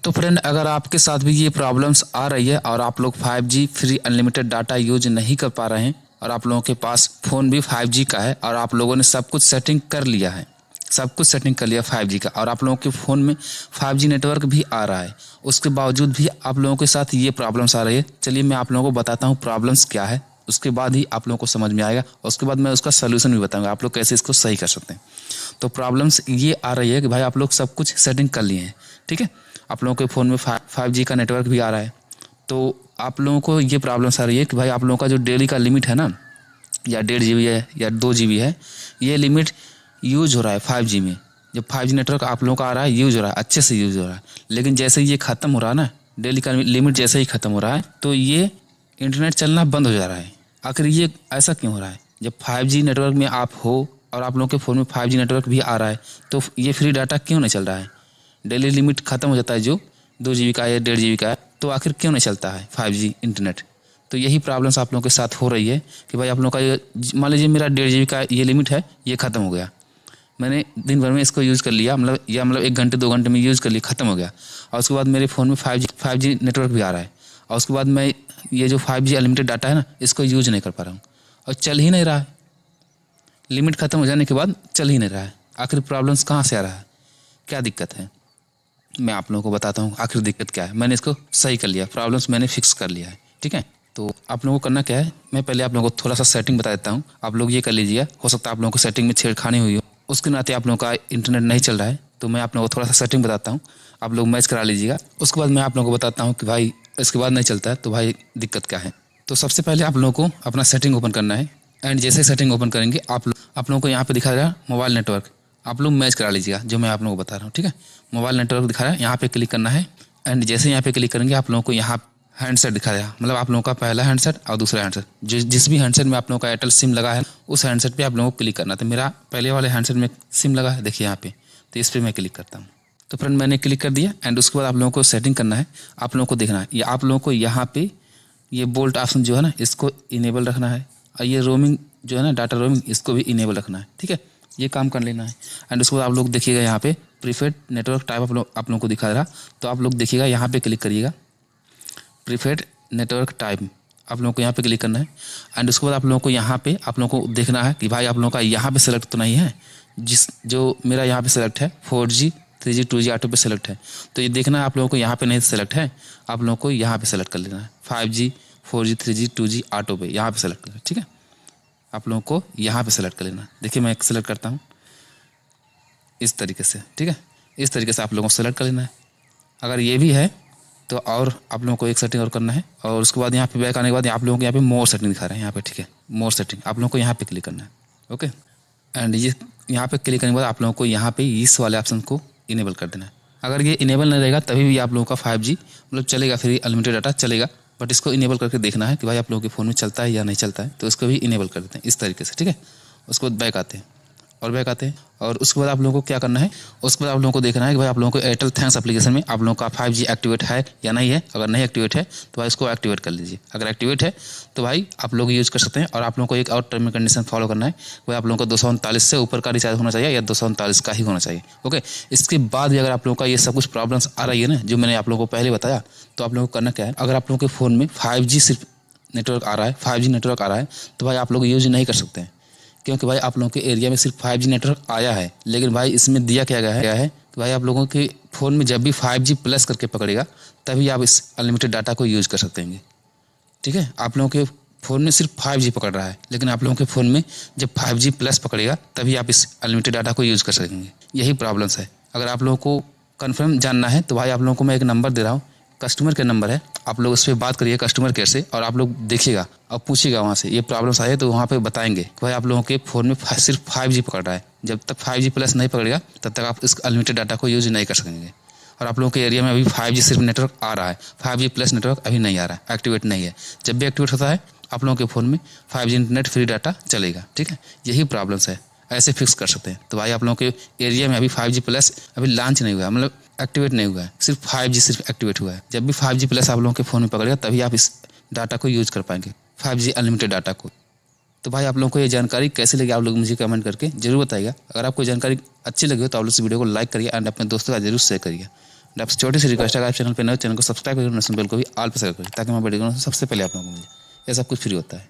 तो फ्रेंड, अगर आपके साथ भी ये प्रॉब्लम्स आ रही है और आप लोग 5G free unlimited data use नहीं कर पा रहे हैं और आप लोगों के पास फ़ोन भी 5G का है और आप लोगों ने सब कुछ सेटिंग कर लिया है, सब कुछ सेटिंग कर लिया 5G का, और आप लोगों के फ़ोन में 5G नेटवर्क भी आ रहा है, उसके बावजूद भी आप लोगों के साथ ये प्रॉब्लम्स आ रही है। चलिए मैं आप लोगों को बताता हूँ प्रॉब्लम्स क्या है, उसके बाद ही आप लोगों को समझ में आएगा और उसके बाद मैं उसका सोल्यूशन भी बताऊँगा आप लोग कैसे इसको सही कर सकते हैं। तो प्रॉब्लम्स ये आ रही है कि भाई आप लोग सब कुछ सेटिंग कर लिए हैं, ठीक है, आप लोगों के फ़ोन में 5G का नेटवर्क भी आ रहा है, तो आप लोगों को ये प्रॉब्लम्स आ रही है कि भाई आप लोगों का जो डेली का लिमिट है ना, या 1.5 GB है या 2 GB है, ये लिमिट यूज हो रहा है 5G में। जब 5G नेटवर्क आप लोगों का आ रहा है, यूज हो रहा है, अच्छे से यूज हो रहा है, लेकिन जैसे ही ये ख़त्म हो रहा है ना, डेली का लिमिट जैसे ही ख़त्म हो रहा है तो ये इंटरनेट चलना बंद हो जा रहा है। आखिर ये ऐसा क्यों हो रहा है? जब 5G नेटवर्क में आप हो और आप लोगों के फ़ोन में 5G नेटवर्क भी आ रहा है तो ये फ्री डाटा क्यों नहीं चल रहा है? डेली लिमिट ख़त्म हो जाता है जो 2 GB का है, 1.5 GB का है, तो आखिर क्यों नहीं चलता है 5G इंटरनेट? तो यही प्रॉब्लम्स आप लोगों के साथ हो रही है कि भाई आप लोगों का ये, मान लीजिए मेरा 1.5 GB का ये लिमिट है, ये ख़त्म हो गया, मैंने दिन भर में इसको यूज़ कर लिया, मतलब 1 घंटे 2 घंटे में यूज़ कर लिया, ख़त्म हो गया, और उसके बाद मेरे फ़ोन में 5G नेटवर्क भी आ रहा है और उसके बाद मैं ये जो 5G अनलिमिटेड डाटा है ना, इसको यूज़ नहीं कर पा रहा हूँ और चल ही नहीं रहा है। लिमिट ख़त्म हो जाने के बाद चल ही नहीं रहा है। आखिर प्रॉब्लम्स कहाँ से आ रहा है, क्या दिक्कत है? मैं आप लोगों को बताता हूँ आखिर दिक्कत क्या है। मैंने इसको सही कर लिया, प्रॉब्लम्स मैंने फिक्स कर लिया है, ठीक है। तो आप लोगों को करना क्या है, मैं पहले आप लोगों को थोड़ा सा सेटिंग बता देता हूँ, आप लोग ये कर लीजिएगा। हो सकता है आप लोगों को सेटिंग में छेड़खानी हुई हो, उसके नाते आप लोगों का इंटरनेट नहीं चल रहा है, तो मैं आप लोगों को थोड़ा सा सेटिंग बताता हूँ, आप लोग मैच करा लीजिएगा। उसके बाद मैं आप लोगों को बताता हूँ कि भाई इसके बाद नहीं चलता है तो भाई दिक्कत क्या है। तो सबसे पहले आप लोगों को अपना सेटिंग ओपन करना है, एंड जैसे सेटिंग ओपन करेंगे आप लोगों को यहाँ पे दिखा रहा है मोबाइल नेटवर्क, आप लोग मैच करा लीजिएगा जो मैं आप लोगों को बता रहा हूँ, ठीक है। मोबाइल नेटवर्क दिखा रहा है, यहाँ पे क्लिक करना है, एंड जैसे यहाँ पे क्लिक करेंगे आप लोगों को यहाँ हैंडसेट दिखा रहा है, मतलब आप लोगों का पहला हैंडसेट और दूसरा हैंडसेट, जिस भी हैंडसेट में आप लोगों का एयरटेल सिम लगा है उस हैंडसेट पे आप लोगों को क्लिक करना है। तो मेरा पहले वाले हैंडसेट में सिम लगा है, देखिए यहाँ पे, तो इस पर मैं क्लिक करता हूँ। तो फ्रेंड मैंने क्लिक कर दिया, एंड उसके बाद आप लोगों को सेटिंग करना है, आप लोगों को देखना है, आप लोगों को यहाँ पे ये बोल्ट ऑप्शन जो है ना, इसको इनेबल रखना है, और ये रोमिंग जो है ना, डाटा रोमिंग, इसको भी इनेबल रखना है, ठीक है, ये काम कर लेना है। एंड उसके बाद आप लोग देखिएगा यहाँ पे प्रीफर्ड नेटवर्क टाइप आप लोगों को दिखा रहा, तो आप लोग देखिएगा यहाँ पे क्लिक करिएगा, प्रीफर्ड नेटवर्क टाइप आप लोगों को यहाँ पे क्लिक करना है। एंड उसके बाद आप लोगों को यहाँ पे आप लोगों को देखना है कि भाई आप लोगों का यहाँ पे सेलेक्ट तो नहीं है, जो मेरा यहाँ पे सेलेक्ट है 4G 3G 2G ऑटो पे सेलेक्ट है, तो ये देखना है आप लोगों को यहाँ पे नहीं सेलेक्ट है, आप लोगों को यहाँ पे सेलेक्ट कर लेना है 5G 4G 3G 2G auto पे, यहाँ पे सेलेक्ट करना है, ठीक है, आप लोगों को यहाँ पे सेलेक्ट कर लेना है। देखिए मैं सेलेक्ट करता हूँ इस तरीके से, ठीक है, इस तरीके से आप लोगों को सेलेक्ट कर लेना है। अगर ये भी है तो और आप लोगों को एक सेटिंग और करना है, और उसके बाद यहाँ पे बैक आने के बाद आप लोगों को यहाँ पे मोर सेटिंग दिखा रहे हैं यहाँ पे, ठीक है, मोर सेटिंग आप लोगों को यहाँ पे क्लिक करना है, ओके। एंड ये यहाँ पे क्लिक करने के बाद आप लोगों को यहाँ पे इस वाले ऑप्शन को इनेबल कर देना है। अगर ये इनेबल नहीं रहेगा तभी भी आप लोगों का 5G मतलब चलेगा, फ्री अनलिमिटेड डाटा चलेगा, बट इसको इनेबल करके देखना है कि भाई आप लोगों के फ़ोन में चलता है या नहीं चलता है, तो इसको भी इनेबल कर देते हैं इस तरीके से, ठीक है। उसके बाद बैक आते हैं और उसके बाद आप लोगों को क्या करना है, उसके बाद आप लोगों को देखना है कि भाई आप लोगों को एयरटेल थैंक्स एप्लीकेशन में आप लोगों का 5G एक्टिवेट है या नहीं है। अगर नहीं एक्टिवेट है तो भाई इसको एक्टिवेट कर लीजिए, अगर एक्टिवेट है तो भाई आप लोग यूज़ कर सकते हैं। और आप लोगों को एक और टर्म एंड कंडीशन फॉलो करना है, भाई आप लोगों को 239 से ऊपर का रिचार्ज होना चाहिए या 239 का ही होना चाहिए, ओके। इसके बाद भी अगर आप लोगों का ये सब कुछ प्रॉब्लम्स आ रही है ना, जो मैंने आप लोगों को पहले बताया, तो आप लोगों को करना क्या है, अगर आप लोगों के फ़ोन में 5G सिर्फ नेटवर्क आ रहा है, 5G नेटवर्क आ रहा है, तो भाई आप लोग यूज़ नहीं कर सकते हैं, क्योंकि भाई आप लोगों के एरिया में सिर्फ 5G नेटवर्क आया है, लेकिन भाई इसमें दिया क्या गया है कि भाई आप लोगों के फ़ोन में जब भी 5G प्लस करके पकड़ेगा तभी आप इस अनलिमिटेड डाटा को यूज़ कर सकते हैं, ठीक है। आप लोगों के फ़ोन में सिर्फ 5G पकड़ रहा है, लेकिन आप लोगों के फ़ोन में जब 5G प्लस पकड़ेगा तभी आप इस अनलिमिटेड डाटा को यूज़ कर सकेंगे। यही प्रॉब्लम्स है। अगर आप लोगों को कन्फर्म जानना है तो भाई आप लोगों को मैं एक नंबर दे रहा हूँ, कस्टमर केयर नंबर है, आप लोग उस पर बात करिए कस्टमर केयर से, और आप लोग देखिएगा और पूछिएगा वहाँ से, ये प्रॉब्लम्स आए तो वहाँ पे बताएंगे कि भाई आप लोगों के फ़ोन में सिर्फ 5G पकड़ रहा है, जब तक 5G प्लस नहीं पकड़ेगा तब तक आप इस अनलिमिटेड डाटा को यूज़ नहीं कर सकेंगे। और आप लोगों के एरिया में अभी 5G सिर्फ नेटवर्क आ रहा है, 5G प्लस नेटवर्क अभी नहीं आ रहा है, एक्टिवेट नहीं है। जब भी एक्टिवेट होता है आप लोगों के फ़ोन में 5G इंटरनेट फ्री डाटा चलेगा, ठीक है। यही प्रॉब्लम्स है, ऐसे फिक्स कर सकते हैं। तो भाई आप लोगों के एरिया में अभी 5G प्लस अभी लॉन्च नहीं हुआ है, मतलब एक्टिवेट नहीं हुआ है, सिर्फ 5G सिर्फ एक्टिवेट हुआ है। जब भी 5G प्लस आप लोगों के फ़ोन में पकड़ेगा तभी आप इस डाटा को यूज़ कर पाएंगे, 5G अनलिमिटेड डाटा को। तो भाई आप लोगों को ये जानकारी कैसे लगी आप लोग मुझे कमेंट करके जरूर बताइएगा। अगर आपको जानकारी अच्छी लगी हो तो आप लोग इस वीडियो को लाइक करिए एंड अपने दोस्तों का जरूर शेयर करिए। आपसे छोटी सी रिक्वेस्ट है, अगर आप चैनल पे नए हो चैनल को सब्सक्राइब करें, नोटिफिकेशन बेल को भी ऑल पे सेलेक्ट करें ताकि मैं वीडियो सबसे पहले आप लोगों को मिले। ये सब कुछ फ्री होता है।